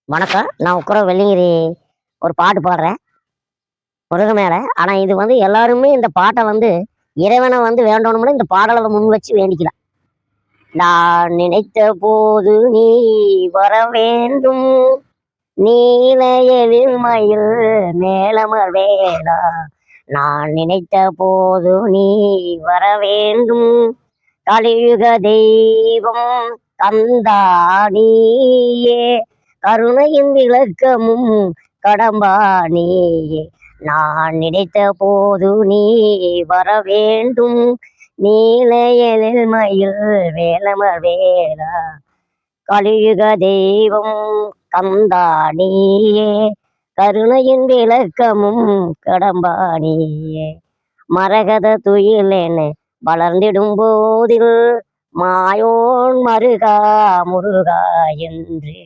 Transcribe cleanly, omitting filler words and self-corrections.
வணக்கம். நான் உட்குற வெள்ளிங்கிரி ஒரு பாட்டு பாடுறேன் முருகன் மேல. ஆனா இது எல்லாருமே இந்த பாட்ட இறைவன வேண்டணும்னு இந்த பாடல முன் வச்சு வேண்டிக்கலாம். நான் நினைத்த போது நீ வர வேண்டும். நீல எழில்மயில் மேலமர் வேளா. நான் நினைத்த போது நீ வர வேண்டும். கலியுக தெய்வம் தந்தா நீயே. கருணையின் விளக்கமும் கடம்பா நீயே. நான் நினைத்த போது நீ வர வேண்டும். நீல எழில்மயில் வேலமர் வேளா. கலியுக தெய்வம் தந்தா நீயே. கருணையின் விளக்கமும் கடம்பா நீயே. மரகத துயிலென வளர்ந்திடும் போதில் மாயோன் மருகா முருகா என்று